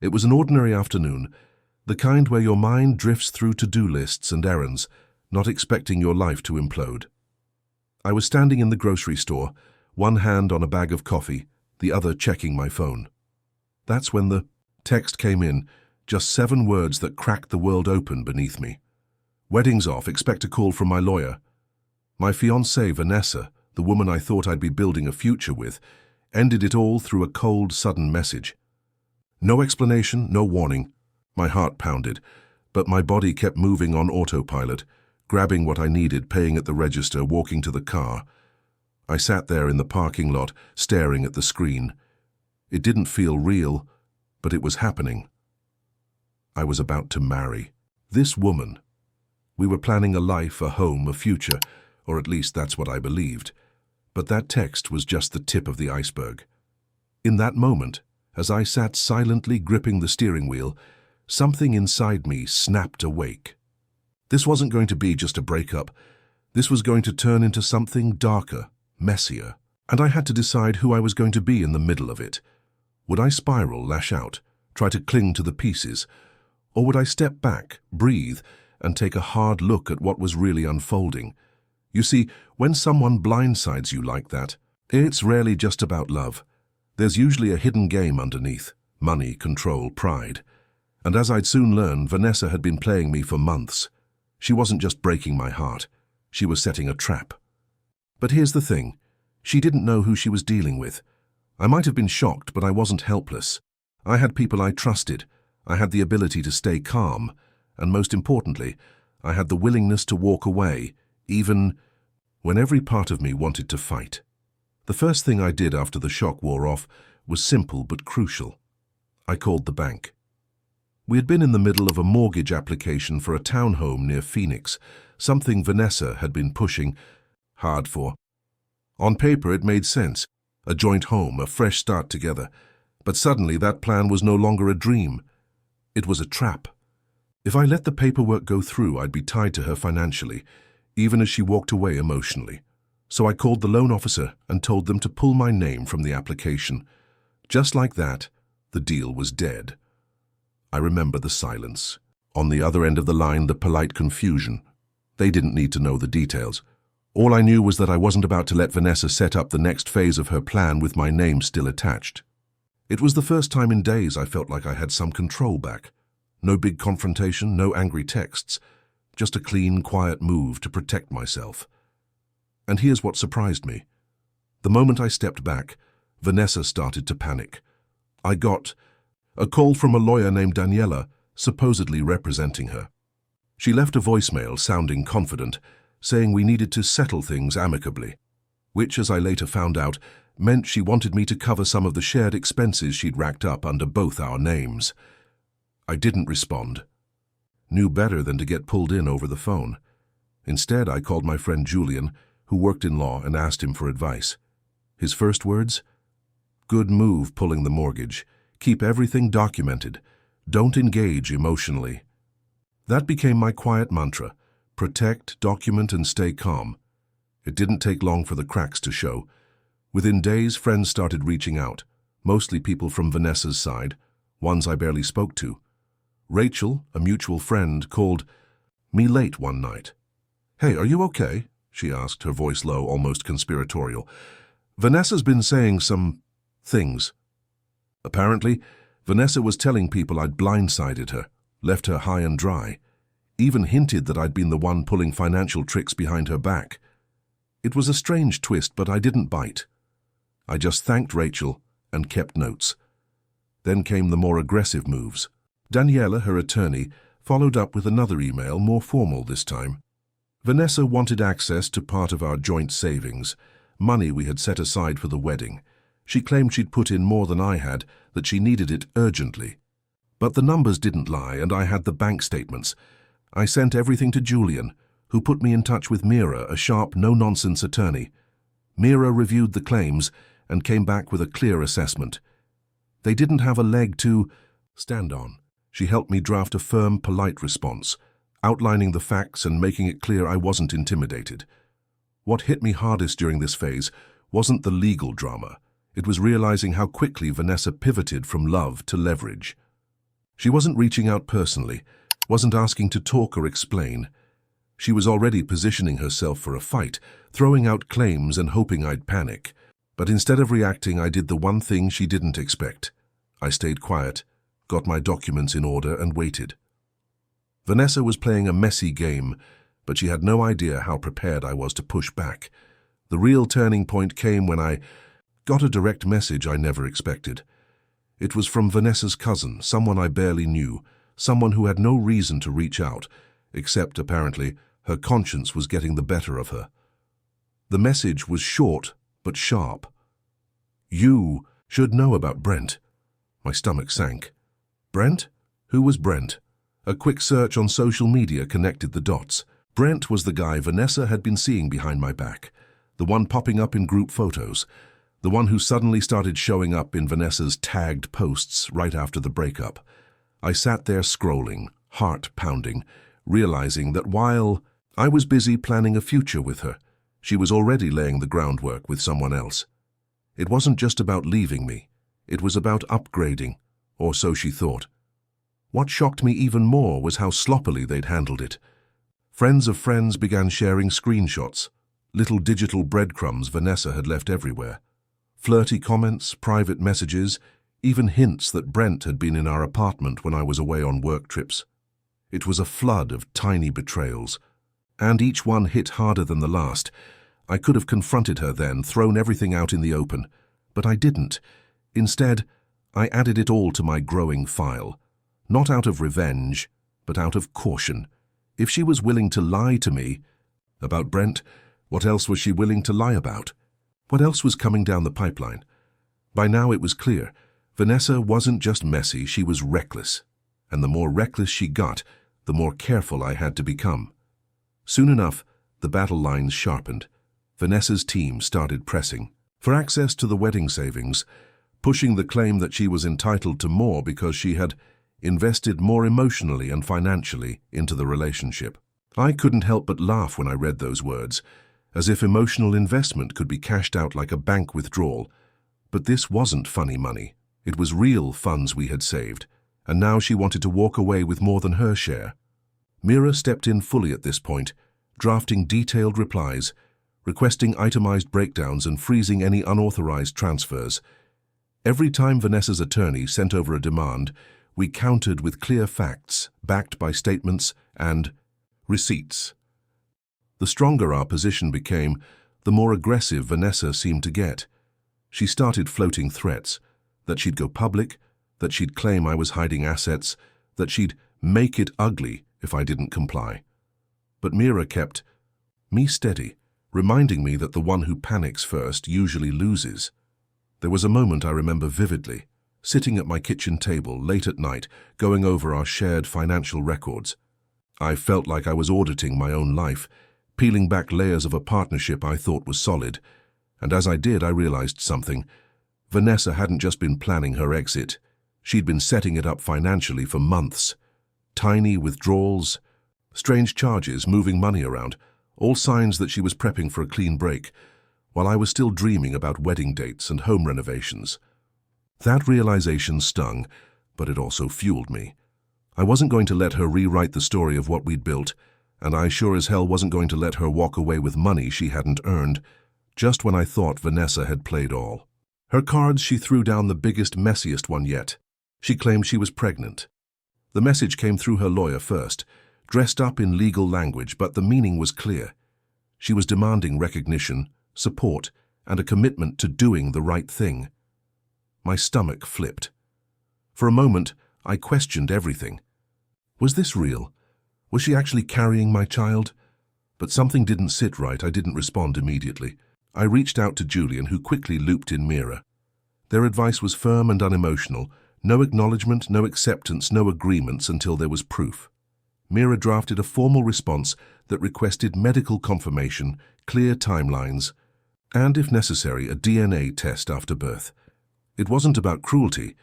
It was an ordinary afternoon, the kind where your mind drifts through to-do lists and errands, not expecting your life to implode. I was standing in the grocery store, one hand on a bag of coffee, the other checking my phone. That's when the text came in, just 7 words that cracked the world open beneath me. Wedding's off, expect a call from my lawyer. My fiancée, Vanessa, the woman I thought I'd be building a future with, ended it all through a cold, sudden message. No explanation, no warning. My heart pounded, but my body kept moving on autopilot, grabbing what I needed, paying at the register, walking to the car. I sat there in the parking lot, staring at the screen. It didn't feel real, but it was happening. I was about to marry this woman. We were planning a life, a home, a future, or at least that's what I believed. But that text was just the tip of the iceberg. In that moment, as I sat silently gripping the steering wheel, something inside me snapped awake. This wasn't going to be just a breakup. This was going to turn into something darker, messier, and I had to decide who I was going to be in the middle of it. Would I spiral, lash out, try to cling to the pieces, or would I step back, breathe, and take a hard look at what was really unfolding? You see, when someone blindsides you like that, it's rarely just about love. There's usually a hidden game underneath: money, control, pride. And as I'd soon learn, Vanessa had been playing me for months. She wasn't just breaking my heart, she was setting a trap. But here's the thing, she didn't know who she was dealing with. I might have been shocked, but I wasn't helpless. I had people I trusted, I had the ability to stay calm, and most importantly, I had the willingness to walk away, even when every part of me wanted to fight. The first thing I did after the shock wore off was simple but crucial. I called the bank. We had been in the middle of a mortgage application for a townhome near Phoenix, something Vanessa had been pushing hard for. On paper, it made sense, a joint home, a fresh start together. But suddenly that plan was no longer a dream. It was a trap. If I let the paperwork go through, I'd be tied to her financially, even as she walked away emotionally. So I called the loan officer and told them to pull my name from the application. Just like that, the deal was dead. I remember the silence. On the other end of the line, the polite confusion. They didn't need to know the details. All I knew was that I wasn't about to let Vanessa set up the next phase of her plan with my name still attached. It was the first time in days I felt like I had some control back. No big confrontation, no angry texts, just a clean, quiet move to protect myself. And here's what surprised me. The moment I stepped back, Vanessa started to panic. I got a call from a lawyer named Daniela, supposedly representing her. She left a voicemail sounding confident, saying we needed to settle things amicably, which, as I later found out, meant she wanted me to cover some of the shared expenses she'd racked up under both our names. I didn't respond. Knew better than to get pulled in over the phone. Instead, I called my friend Julian, who worked in law, and asked him for advice. His first words? Good move pulling the mortgage. Keep everything documented. Don't engage emotionally. That became my quiet mantra. Protect, document, and stay calm. It didn't take long for the cracks to show. Within days, friends started reaching out, mostly people from Vanessa's side, ones I barely spoke to. Rachel, a mutual friend, called me late one night. "Hey, are you okay?" she asked, her voice low, almost conspiratorial. "Vanessa's been saying some things." Apparently, Vanessa was telling people I'd blindsided her, left her high and dry, even hinted that I'd been the one pulling financial tricks behind her back. It was a strange twist, but I didn't bite. I just thanked Rachel and kept notes. Then came the more aggressive moves. Daniela, her attorney, followed up with another email, more formal this time. Vanessa wanted access to part of our joint savings, money we had set aside for the wedding. She claimed she'd put in more than I had, that she needed it urgently. But the numbers didn't lie, and I had the bank statements. I sent everything to Julian, who put me in touch with Mira, a sharp, no-nonsense attorney. Mira reviewed the claims and came back with a clear assessment. They didn't have a leg to stand on. She helped me draft a firm, polite response, outlining the facts and making it clear I wasn't intimidated. What hit me hardest during this phase wasn't the legal drama. It was realizing how quickly Vanessa pivoted from love to leverage. She wasn't reaching out personally, wasn't asking to talk or explain. She was already positioning herself for a fight, throwing out claims and hoping I'd panic. But instead of reacting, I did the one thing she didn't expect. I stayed quiet, got my documents in order, and waited. Vanessa was playing a messy game, but she had no idea how prepared I was to push back. The real turning point came when I got a direct message I never expected. It was from Vanessa's cousin, someone I barely knew, someone who had no reason to reach out, except, apparently, her conscience was getting the better of her. The message was short but sharp. "You should know about Brent." My stomach sank. Brent? Who was Brent? A quick search on social media connected the dots. Brent was the guy Vanessa had been seeing behind my back, the one popping up in group photos, the one who suddenly started showing up in Vanessa's tagged posts right after the breakup. I sat there scrolling, heart pounding, realizing that while I was busy planning a future with her, she was already laying the groundwork with someone else. It wasn't just about leaving me. It was about upgrading, or so she thought. What shocked me even more was how sloppily they'd handled it. Friends of friends began sharing screenshots, little digital breadcrumbs Vanessa had left everywhere. Flirty comments, private messages, even hints that Brent had been in our apartment when I was away on work trips. It was a flood of tiny betrayals, and each one hit harder than the last. I could have confronted her then, thrown everything out in the open, but I didn't. Instead, I added it all to my growing file, not out of revenge, but out of caution. If she was willing to lie to me about Brent, what else was she willing to lie about? What else was coming down the pipeline? By now it was clear. Vanessa wasn't just messy, she was reckless. And the more reckless she got, the more careful I had to become. Soon enough, the battle lines sharpened. Vanessa's team started pressing for access to the wedding savings, pushing the claim that she was entitled to more because she had invested more emotionally and financially into the relationship. I couldn't help but laugh when I read those words, as if emotional investment could be cashed out like a bank withdrawal. But this wasn't funny money. It was real funds we had saved, and now she wanted to walk away with more than her share. Mira stepped in fully at this point, drafting detailed replies, requesting itemized breakdowns and freezing any unauthorized transfers. Every time Vanessa's attorney sent over a demand, we countered with clear facts, backed by statements and receipts. The stronger our position became, the more aggressive Vanessa seemed to get. She started floating threats, that she'd go public, that she'd claim I was hiding assets, that she'd make it ugly if I didn't comply. But Mira kept me steady, reminding me that the one who panics first usually loses. There was a moment I remember vividly, sitting at my kitchen table late at night, going over our shared financial records. I felt like I was auditing my own life, peeling back layers of a partnership I thought was solid. And as I did, I realized something. Vanessa hadn't just been planning her exit. She'd been setting it up financially for months. Tiny withdrawals, strange charges, moving money around, all signs that she was prepping for a clean break, while I was still dreaming about wedding dates and home renovations. That realization stung, but it also fueled me. I wasn't going to let her rewrite the story of what we'd built, and I sure as hell wasn't going to let her walk away with money she hadn't earned, just when I thought Vanessa had played all. Her cards, she threw down the biggest, messiest one yet. She claimed she was pregnant. The message came through her lawyer first, dressed up in legal language, but the meaning was clear. She was demanding recognition, support, and a commitment to doing the right thing. My stomach flipped. For a moment, I questioned everything. Was this real? Was she actually carrying my child? But something didn't sit right. I didn't respond immediately. I reached out to Julian, who quickly looped in Mira. Their advice was firm and unemotional. No acknowledgement, no acceptance, no agreements until there was proof. Mira drafted a formal response that requested medical confirmation, clear timelines, and, if necessary, a DNA test after birth. It wasn't about cruelty.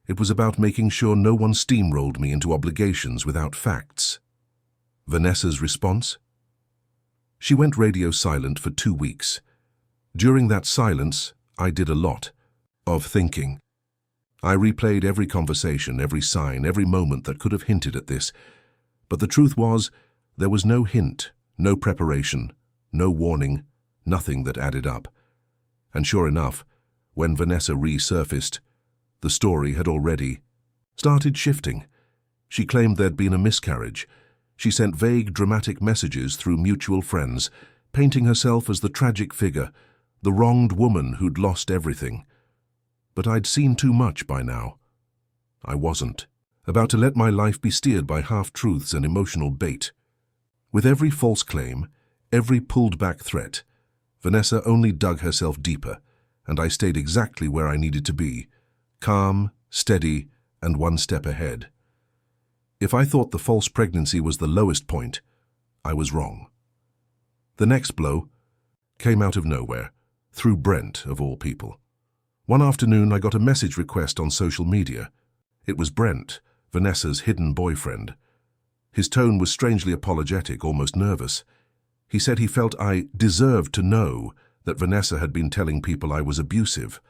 It was about making sure no one steamrolled me into obligations without facts. Vanessa's response? She went radio silent for 2 weeks. During that silence, I did a lot of thinking. I replayed every conversation, every sign, every moment that could have hinted at this. But the truth was, there was no hint, no preparation, no warning, nothing that added up. And sure enough, when Vanessa resurfaced, the story had already started shifting. She claimed there'd been a miscarriage. She sent vague, dramatic messages through mutual friends, painting herself as the tragic figure, the wronged woman who'd lost everything. But I'd seen too much by now. I wasn't about to let my life be steered by half-truths and emotional bait. With every false claim, every pulled-back threat, Vanessa only dug herself deeper, and I stayed exactly where I needed to be, calm, steady, and one step ahead. If I thought the false pregnancy was the lowest point, I was wrong. The next blow came out of nowhere, through Brent, of all people. One afternoon, I got a message request on social media. It was Brent, Vanessa's hidden boyfriend. His tone was strangely apologetic, almost nervous. He said he felt I deserved to know that Vanessa had been telling people I was abusive.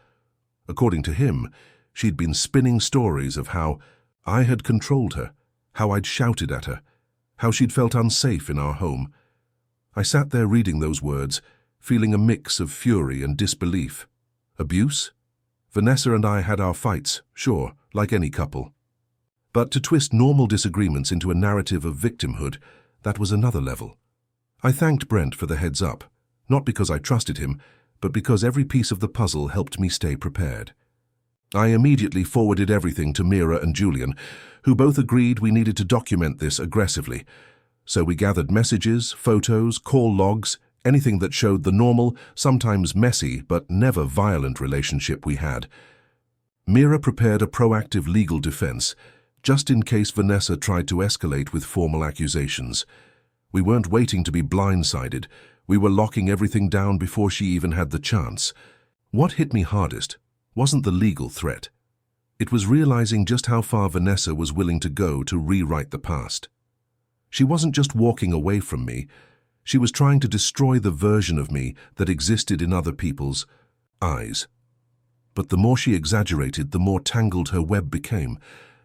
According to him, she'd been spinning stories of how I had controlled her, how I'd shouted at her, how she'd felt unsafe in our home. I sat there reading those words, feeling a mix of fury and disbelief. Abuse? Vanessa and I had our fights, sure, like any couple. But to twist normal disagreements into a narrative of victimhood, that was another level. I thanked Brent for the heads up, not because I trusted him, but because every piece of the puzzle helped me stay prepared. I immediately forwarded everything to Mira and Julian, who both agreed we needed to document this aggressively. So we gathered messages, photos, call logs, anything that showed the normal, sometimes messy, but never violent relationship we had. Mira prepared a proactive legal defense, just in case Vanessa tried to escalate with formal accusations. We weren't waiting to be blindsided. We were locking everything down before she even had the chance. What hit me hardest wasn't the legal threat. It was realizing just how far Vanessa was willing to go to rewrite the past. She wasn't just walking away from me. She was trying to destroy the version of me that existed in other people's eyes. But the more she exaggerated, the more tangled her web became,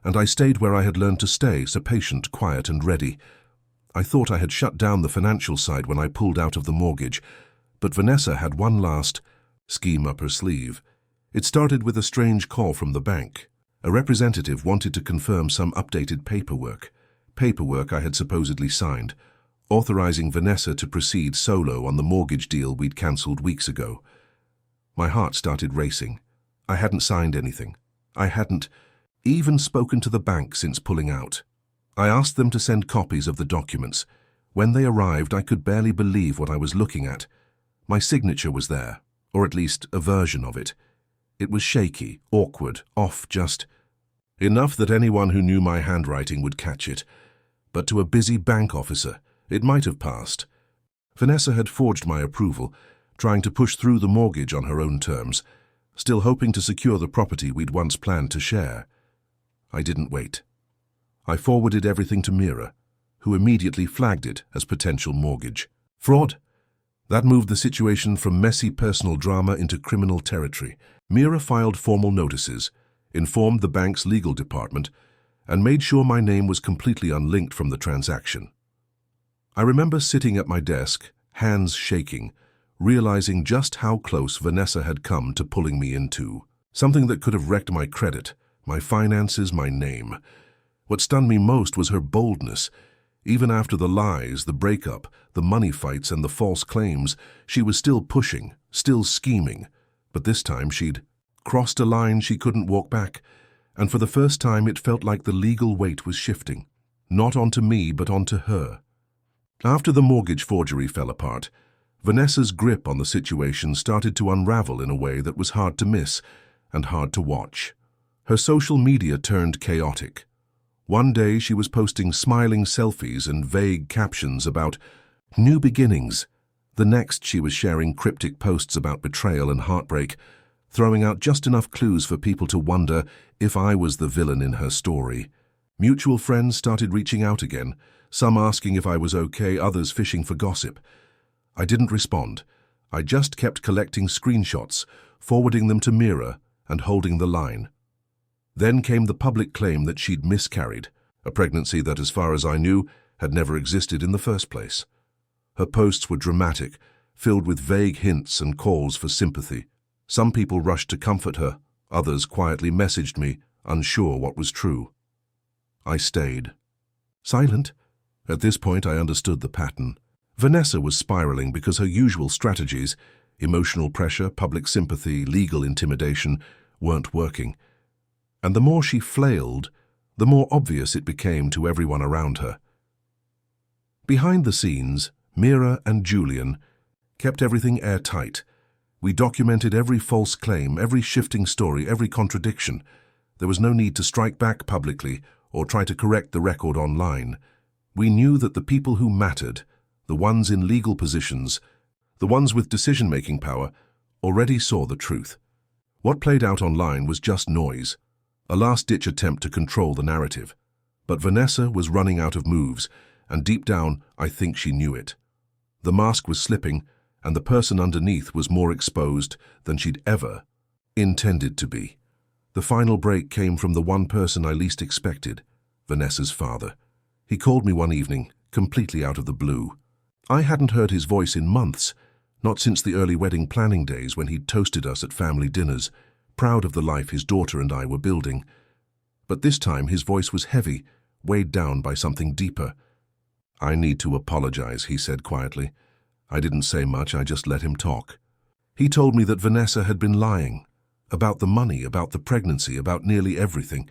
and I stayed where I had learned to stay, so patient, quiet, and ready. I thought I had shut down the financial side when I pulled out of the mortgage, but Vanessa had one last scheme up her sleeve. It started with a strange call from the bank. A representative wanted to confirm some updated paperwork I had supposedly signed, authorizing Vanessa to proceed solo on the mortgage deal we'd cancelled weeks ago. My heart started racing. I hadn't signed anything. I hadn't even spoken to the bank since pulling out. I asked them to send copies of the documents. When they arrived, I could barely believe what I was looking at. My signature was there, or at least a version of it. It was shaky, awkward, off just enough that anyone who knew my handwriting would catch it. But to a busy bank officer, it might have passed. Vanessa had forged my approval, trying to push through the mortgage on her own terms, still hoping to secure the property we'd once planned to share. I didn't wait. I forwarded everything to Mira, who immediately flagged it as potential mortgage fraud. That moved the situation from messy personal drama into criminal territory. Mira filed formal notices, informed the bank's legal department, and made sure my name was completely unlinked from the transaction. I remember sitting at my desk, hands shaking, realizing just how close Vanessa had come to pulling me into something that could have wrecked my credit, my finances, my name. What stunned me most was her boldness. Even after the lies, the breakup, the money fights, and the false claims, she was still pushing, still scheming. But this time she'd crossed a line she couldn't walk back, and for the first time it felt like the legal weight was shifting, not onto me but onto her. After the mortgage forgery fell apart, Vanessa's grip on the situation started to unravel in a way that was hard to miss and hard to watch. Her social media turned chaotic. One day she was posting smiling selfies and vague captions about new beginnings. The next she was sharing cryptic posts about betrayal and heartbreak, throwing out just enough clues for people to wonder if I was the villain in her story. Mutual friends started reaching out again, some asking if I was okay, others fishing for gossip. I didn't respond. I just kept collecting screenshots, forwarding them to Mira, and holding the line. Then came the public claim that she'd miscarried, a pregnancy that, as far as I knew, had never existed in the first place. Her posts were dramatic, filled with vague hints and calls for sympathy. Some people rushed to comfort her, others quietly messaged me, unsure what was true. I stayed. Silent. At this point I understood the pattern. Vanessa was spiraling because her usual strategies, emotional pressure, public sympathy, legal intimidation, weren't working. And the more she flailed, the more obvious it became to everyone around her. Behind the scenes, Mira and Julian kept everything airtight. We documented every false claim, every shifting story, every contradiction. There was no need to strike back publicly or try to correct the record online. We knew that the people who mattered, the ones in legal positions, the ones with decision-making power, already saw the truth. What played out online was just noise, a last-ditch attempt to control the narrative. But Vanessa was running out of moves, and deep down, I think she knew it. The mask was slipping, and the person underneath was more exposed than she'd ever intended to be. The final break came from the one person I least expected, Vanessa's father. He called me one evening, completely out of the blue. I hadn't heard his voice in months, not since the early wedding planning days when he'd toasted us at family dinners, proud of the life his daughter and I were building. But this time his voice was heavy, weighed down by something deeper. "I need to apologize," he said quietly. I didn't say much, I just let him talk. He told me that Vanessa had been lying, about the money, about the pregnancy, about nearly everything.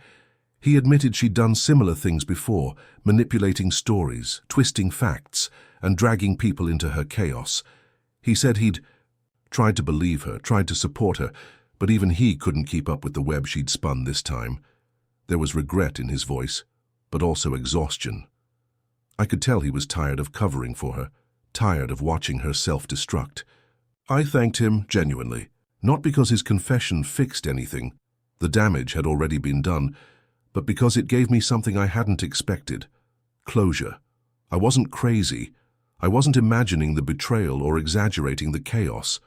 He admitted she'd done similar things before, manipulating stories, twisting facts, and dragging people into her chaos. He said he'd tried to believe her, tried to support her, but even he couldn't keep up with the web she'd spun this time. There was regret in his voice, but also exhaustion. I could tell he was tired of covering for her, tired of watching her self-destruct. I thanked him genuinely, not because his confession fixed anything, the damage had already been done, but because it gave me something I hadn't expected. Closure. I wasn't crazy. I wasn't imagining the betrayal or exaggerating the chaos.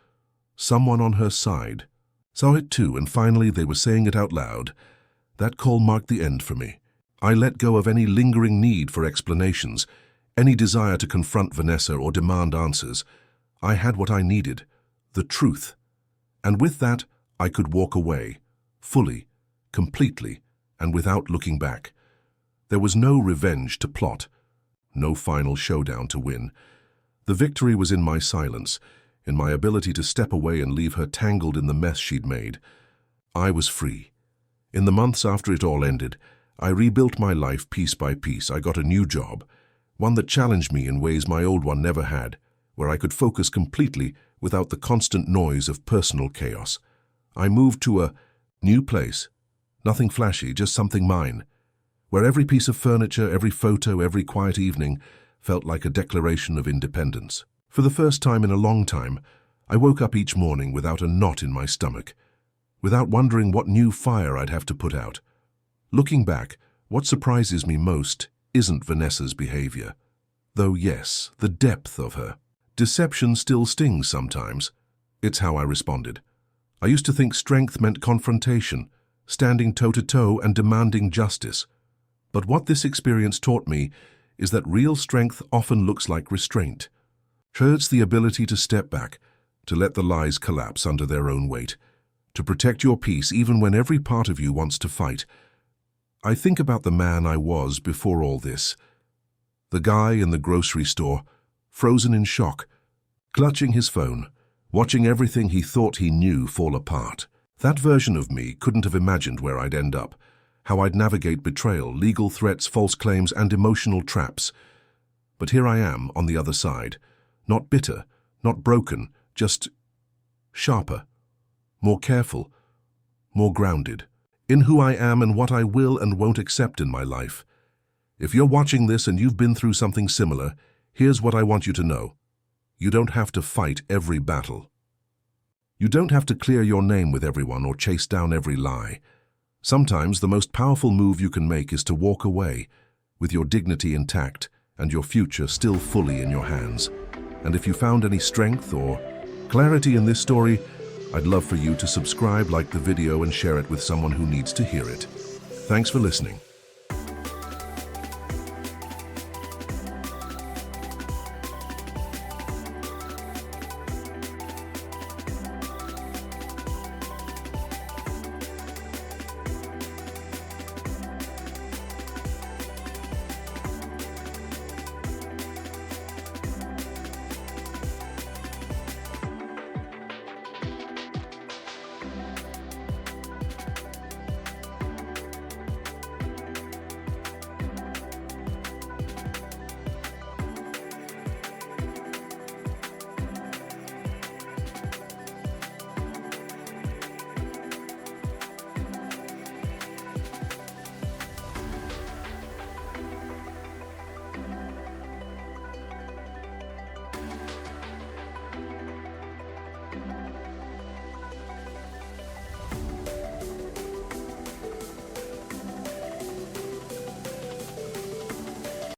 Someone on her side saw it too, and finally they were saying it out loud. That call marked the end for me. I let go of any lingering need for explanations, any desire to confront Vanessa or demand answers. I had what I needed, the truth. And with that, I could walk away, fully, completely, and without looking back. There was no revenge to plot, no final showdown to win. The victory was in my silence, in my ability to step away and leave her tangled in the mess she'd made. I was free. In the months after it all ended, I rebuilt my life piece by piece. I got a new job, one that challenged me in ways my old one never had, where I could focus completely without the constant noise of personal chaos. I moved to a new place, nothing flashy, just something mine, where every piece of furniture, every photo, every quiet evening felt like a declaration of independence. For the first time in a long time, I woke up each morning without a knot in my stomach, without wondering what new fire I'd have to put out. Looking back, what surprises me most isn't Vanessa's behavior, though yes, the depth of her. Deception still stings sometimes. It's how I responded. I used to think strength meant confrontation, standing toe-to-toe and demanding justice. But what this experience taught me is that real strength often looks like restraint. It's the ability to step back, to let the lies collapse under their own weight, to protect your peace even when every part of you wants to fight. I think about the man I was before all this. The guy in the grocery store, frozen in shock, clutching his phone, watching everything he thought he knew fall apart. That version of me couldn't have imagined where I'd end up, how I'd navigate betrayal, legal threats, false claims, and emotional traps. But here I am on the other side, not bitter, not broken, just sharper, more careful, more grounded, in who I am and what I will and won't accept in my life. If you're watching this and you've been through something similar, here's what I want you to know. You don't have to fight every battle. You don't have to clear your name with everyone or chase down every lie. Sometimes the most powerful move you can make is to walk away, with your dignity intact and your future still fully in your hands. And if you found any strength or clarity in this story, I'd love for you to subscribe, like the video, and share it with someone who needs to hear it. Thanks for listening.